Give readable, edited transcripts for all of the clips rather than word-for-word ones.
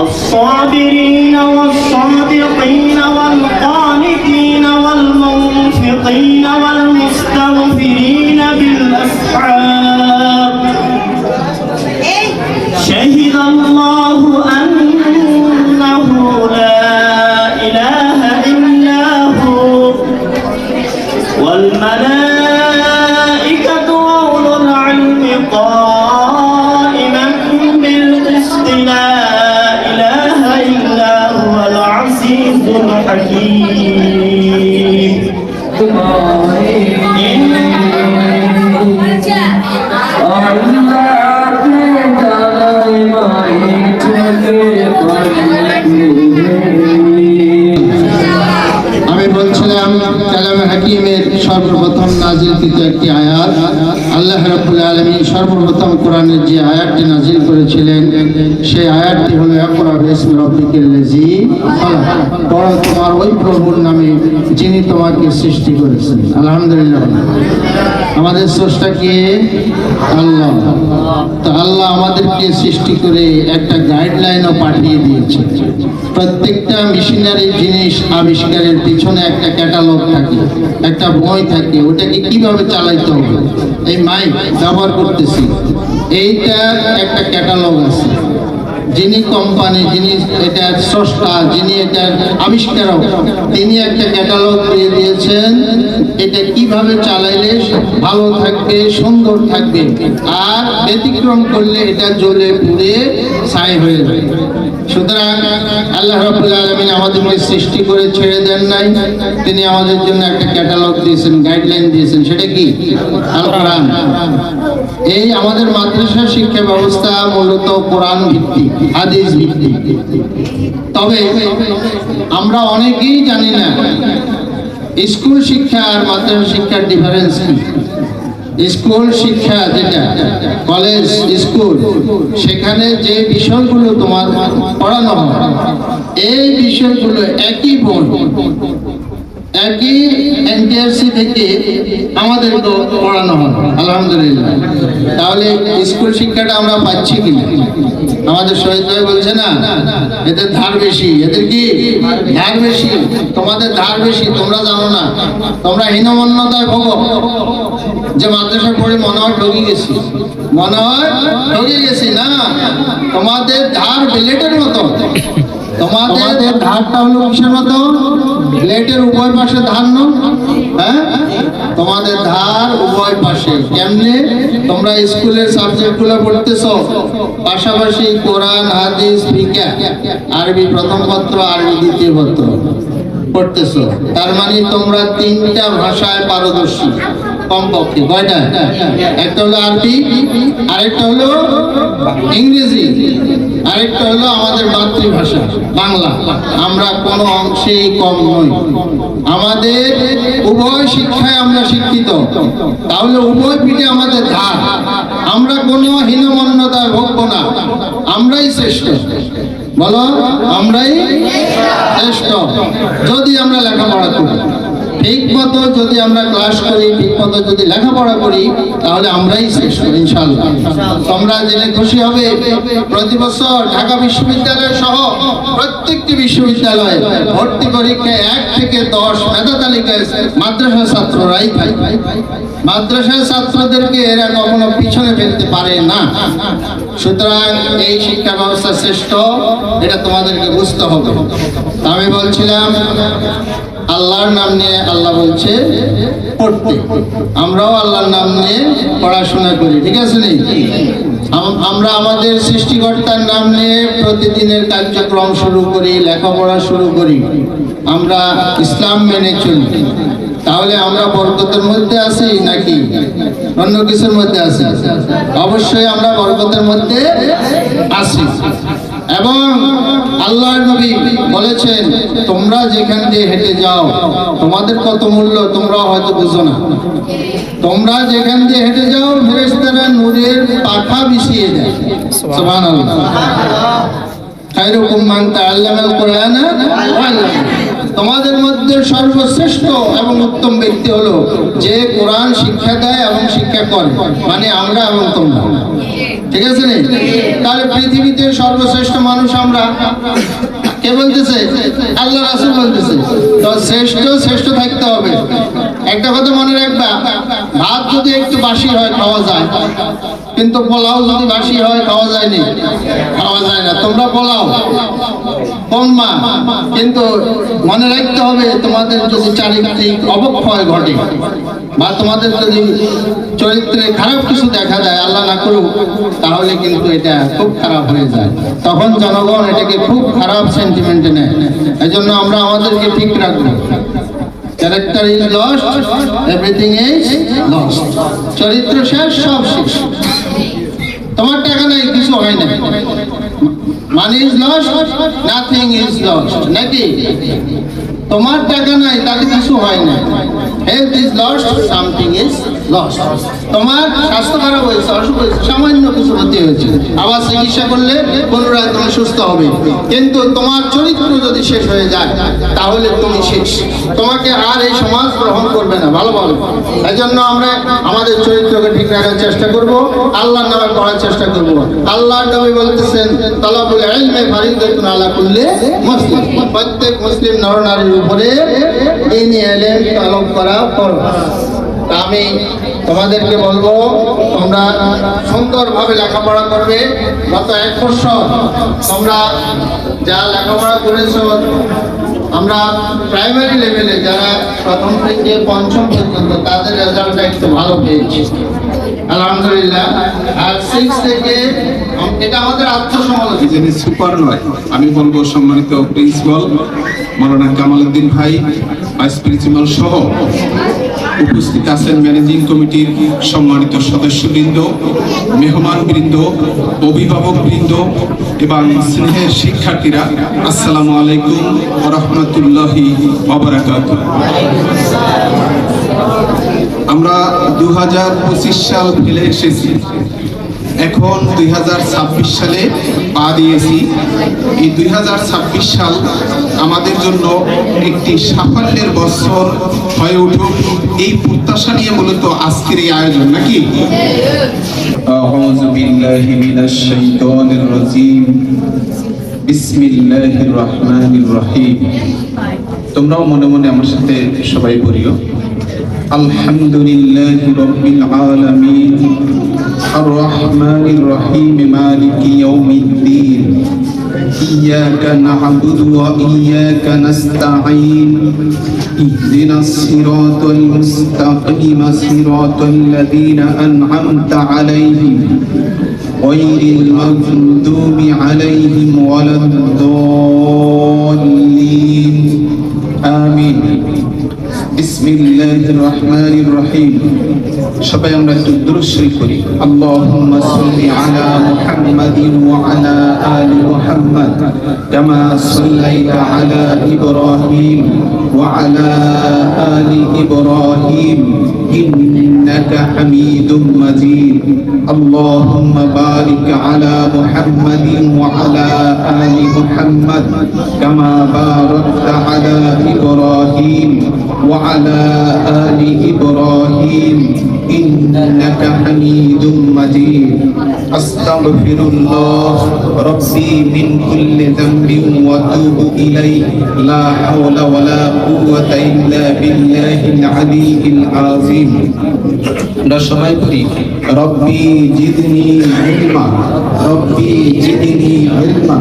الصابرين والصادقين والقانتين والمنفقين والمستغفرين بالأسحار شهد الله أنه لا إله إلا هو والملائكة وأولو العلم قائما بالقسط لا إله إلا هو العزيز الحكيم আমি বলছিলাম কালামে হাকিমের সর্বপ্রথম নাজিলকৃত একটি আয়াত। আল্লাহ রাব্বুল আলামিন সর্বপ্রথম কোরআনের যে আয়াতটি নাজিল করেছিলেন সেই আয়াতটি হলো ইকরা বিসমি রাব্বিকাল্লাযী খালাক, পড়ো তোমার ওই প্রভুর নামে যিনি তোমাকে সৃষ্টি করেছেন। আলহামদুলিল্লাহ, আমাদের স্রষ্টা কে? আল্লাহ। তো আল্লাহ আমাদেরকে সৃষ্টি করে একটা গাইডলাইনও পাঠিয়ে দিয়েছে। প্রত্যেকটা মেশিনারি জিনিস আবিষ্কারের পিছনে একটা ক্যাটালগ থাকে, একটা বই থাকে, ওটাকে কিভাবে চালাইতে হবে। এই মাইক ব্যবহার করতেছি, এইটা একটা ক্যাটালগ আছে। যিনি কোম্পানি, যিনি এটা স্রষ্টা, যিনি এটার আবিষ্কারক, তিনি একটা ক্যাটালগ দিয়ে দিয়েছেন। এটা কিভাবে চালাইলে ভালো থাকবে, সুন্দর থাকবে, আর ব্যতিক্রম করলে এটা জ্বলে পুড়ে ছাই হয়ে যাবে। সুতরাং আল্লাহ রাব্বুল আলামিন আমাদেরকে সৃষ্টি করে ছেড়ে দেন নাই, তিনি আমাদের জন্য একটা ক্যাটালগ দিয়েছেন, গাইডলাইন দিয়েছেন। সেটা কি? আল কোরআন। এই আমাদের মাদ্রাসা শিক্ষা ব্যবস্থা মূলত কোরআন ভিত্তিক, হাদিস ভিত্তিক। তবে আমরা অনেকেই জানি না স্কুল শিক্ষা আর মাদ্রাসা শিক্ষার ডিফারেন্স কি। স্কুল শিক্ষা যেটা, কলেজ স্কুল, সেখানে যে বিষয়গুলো তোমার পড়ানো হয় এই বিষয়গুলো একই বই, একই এনটিআরসি থেকে আমাদের পড়ানো হয়। আলহামদুলিল্লাহ। তাহলে স্কুল শিক্ষাটা আমরা পাচ্ছি কিনা? আমাদের শহীদ ভাই বলছে না এদের ধার বেশি। এদের কি ধার বেশি? তোমাদের ধার বেশি, তোমরা জানো না। তোমরা হীনমন্যতায় ভোগো যে মাদ্রাসা পড়ে মনে হয় ঠকে গেছি, মনে হয় ঠকে গেছি। না, তোমাদের ধার ব্লেডের মতো। তোমাদের ধারটা হলো কিসের মতো? ব্লেডের উভয় পাশে ধার নো। হ্যাঁ, তোমাদের ধার উভয় পাশে। কেমনে? তোমরা স্কুলের সাবজেক্টগুলো পড়তেছো, পাশাপাশি কোরআন, হাদিস, ফিকহ, আরবি প্রথম পত্র, আরবি দ্বিতীয় পত্র পড়তেছো। তার মানে তোমরা তিনটা ভাষায় পারদর্শী কমপক্ষে। কয়টা? একটা হলো আরবি, আরেকটা হলো ইংরেজি, আরেকটা হলো আমাদের মাতৃভাষা বাংলা। আমরা কোনো অংশেই কম নই। আমাদের উভয় শিক্ষায় আমরা শিক্ষিত, তাহলে উভয় পিঠে আমাদের ধার। আমরা কোনো হীনমন্যতায় ভোগবো না, আমরাই শ্রেষ্ঠ। বলো, আমরাই শ্রেষ্ঠ যদি আমরা লেখাপড়া করি ঠিক মতো, যদি আমরা ক্লাস করি ঠিক মতো, যদি লেখাপড়া করি, তাহলে আমরাই শ্রেষ্ঠ ইনশাআল্লাহ। তোমরা জেনে খুশি হবে, প্রতি বছর ঢাকা বিশ্ববিদ্যালয় সহ প্রত্যেকটি বিশ্ববিদ্যালয়ে ভর্তি পরীক্ষায় 1 থেকে 10 মেধা তালিকায় মাদ্রাসা ছাত্ররাই থাকে। মাদ্রাসার ছাত্রদেরকে এরা কখনো পিছনে ফেলতে পারে না। সুতরাং এই শিক্ষা ব্যবস্থা শ্রেষ্ঠ, এটা তোমাদেরকে বুঝতে হবে। আমি বলছিলাম আল্লাহর নাম নিয়ে আল্লাহ বলছে পড়তে, আমরাও আল্লাহর নাম নিয়ে পড়াশোনা করি, ঠিক আছে নি? আমরা আমাদের সৃষ্টিকর্তার নাম নিয়ে প্রতিদিনের কার্যক্রম শুরু করি, লেখাপড়া শুরু করি, আমরা ইসলাম মেনে চলি। তাহলে আমরা বরকতের মধ্যে আছি নাকি অন্য কিছুর মধ্যে আছি? অবশ্যই আমরা বরকতের মধ্যে আছি। এবং আল্লাহর নবী বলেছেন, তোমরা যেখান দিয়ে হেঁটে যাও তোমাদের কত মূল্য তোমরা হয়তো বুঝো না। তোমরা যেখান দিয়ে হেঁটে যাও ফেরেশতারা নূরের পাখা বিছিয়ে দেয়। সুবহানাল্লাহ। খায়রুকুম মান তাআল্লামাল কুরআনা ওয়া আল্লামা। তোমাদের মধ্যে সর্বশ্রেষ্ঠ এবং উত্তম ব্যক্তি হলো যে কোরআন শিক্ষা দেয় এবং শিক্ষা করে, মানে আমরা এবং তোমরা। ঠিক আছে না? তাহলে পৃথিবীতে সর্বশ্রেষ্ঠ মানুষ আমরা, কে বলতেছে? আল্লাহ রাসূল বলতেছে। তো শ্রেষ্ঠ থাকতে হবে। একটা কথা মনে রাখবা, ভাত যদি একটু বাসি হয় খাওয়া যায়, কিন্তু পোলাও যদি বাসি হয় খাওয়া যায় না। তোমরা পোলাও কম্মা, কিন্তু মনে রাখতে হবে তোমাদের যদি চারিত্রিক অবক্ষয় ঘটে বা তোমাদের যদি চরিত্রে খারাপ কিছু দেখা যায়, আল্লাহ না করুক, তাহলে কিন্তু এটা খুব খারাপ হয়ে যায়। তখন জনগণ এটাকে খুব খারাপ সেন্টিমেন্টে নেয়। এই জন্য আমরা আমাদেরকে ঠিক রাখবো। Character is lost, everything is lost. চরিত্র শেষ, সব শেষ। তোমার টাকা নাই, কিছু হয় না। Money is lost, nothing is lost, নাকি? তোমার টাকা নাই, তাতে কিছু হয় না। Health is lost, something is lost. তোমার স্বাস্থ্য খারাপ হয়েছে, অসুখ হয়েছে, সামান্য কিছু ক্ষতি হয়েছে, আবার চিকিৎসা করলে পুনরায় তুমি সুস্থ হবে। কিন্তু তোমার চরিত্র যদি শেষ হয়ে যায়, তাহলে তুমি শেষ। তোমাকে আর এই সমাজ গ্রহণ করবে না, ভালো বলো। এই জন্য আমরা আমাদের চরিত্রকে ঠিক রাখার চেষ্টা করব, আল্লাহর নামে পড়ার চেষ্টা করব। আল্লাহর নবী বলতেছেন, তালাবুল ইলমি ফারিদাতুন আলা কুল্লি মুসলিম। প্রত্যেক মুসলিম নরনারীর উপরে দ্বীনি ইলম তালাব করা ফরজ। আমি তোমাদেরকে বলবো, তোমরা সুন্দরভাবে লেখাপড়া করবে। গত 1 বছর তোমরা যা লেখাপড়া করেছো, আমরা প্রাইমারি লেভেলে যারা প্রথম থেকে পঞ্চম পর্যন্ত, তাদের রেজাল্টটা একটু ভালো পেয়েছি, আলহামদুলিল্লাহ। আর 6 থেকে, এটা আমাদের আত্মসমালোচনা। যিনি সুপার নয়, আমি বলবো সম্মানিত প্রিন্সিপাল মাওলানা কামাল উদ্দিন ভাই, ভাইস প্রিন্সিপাল সহ উপস্থিত আছেন ম্যানেজিং কমিটির সম্মানিত সদস্যবৃন্দ, মেহমানবৃন্দ, অভিভাবকবৃন্দ এবং স্নেহের শিক্ষার্থীরা, আসসালামু আলাইকুম ওয়া রাহমাতুল্লাহি ওয়া বারাকাতুহু। আমরা 2025 সাল ফেলে এসেছি, এখন 2026 সালে পা দিয়েছি। এই 2026 সাল আমাদের জন্য একটি সাফল্যের বছর হয়ে উঠুক, এই প্রত্যাশা নিয়ে মূলত আজকের এই আয়োজন, নাকি? আউযু বিল্লাহি মিনাশ শাইতানির রাজীম, বিসমিল্লাহির রহমানির রহিম। তোমরাও মনে মনে আমার সাথে সবাই পড়িও। আলহামদুলিল্লাহি রাব্বিল আলামিন, আর রহমানির রহিম, মালিকি ইয়াউমিদ্দিন, ইয়্যাকা না'বুদু ওয়া ইয়্যাকা নাস্তাঈন, ইহদিনাস সিরাতাল মুস্তাকিম, সিরাতাল লাযীনা আন'আমতা আলাইহিম গায়রিল মাগদুবি আলাইহিম ওয়ালাদ-দাল্লিন। আমিন। বিসমিল্লাহির রহমানির রহিম। সবাই আমরা একটু দুরূদ শরীফ পড়ি। আল্লাহুম্মা সাল্লি আলা মুহাম্মাদিন ওয়া আলা আলি মুহাম্মাদ কামা সাল্লাইতা আলা ইব্রাহিম ওয়া আলা আলি ইব্রাহিম ইন্নাকা হামিদুম মাজিদ। আল্লাহুম্মা বারিক আলা মুহাম্মাদিন ওয়া আলা আলি মুহাম্মাদ কামা বারাকতা আলা ইব্রাহিম ওয়া আলা আলি ইব্রাহিম إنك حميد مجيد. أستغفر الله ربي من كل ذنب وأتوب إليه، لا حول ولا قوة إلا بالله العلي العظيم. সবাই পড়ি, রব্বি জিদনি ইলমা, রব্বি জিদনি ইলমা,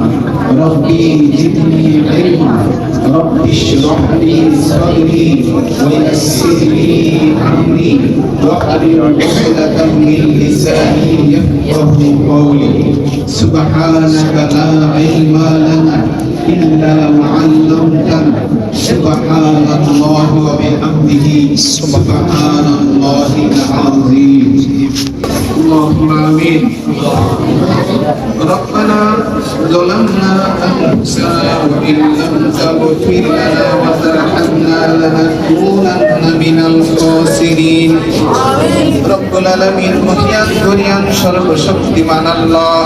রব্বি জিদনি ইলমা, রব্বি ইশরাহ লি সাদরি ওয়া ইয়াসসির লি আমরি واحلل عقدة من لساني يفقهوا قولي. سبحانك لا علم لنا إلا ما علمتنا. سبحان الله وبحمده سبحان الله العظيم. اللهم آمين. ربنا ظلمنا أنفسنا وإن لم تغفر لنا وترحمنا لنكونن من الخاسرين. রব্বুল আলামিন, মহিয়ান দুনিয়ার সর্বশক্তিমান আল্লাহ।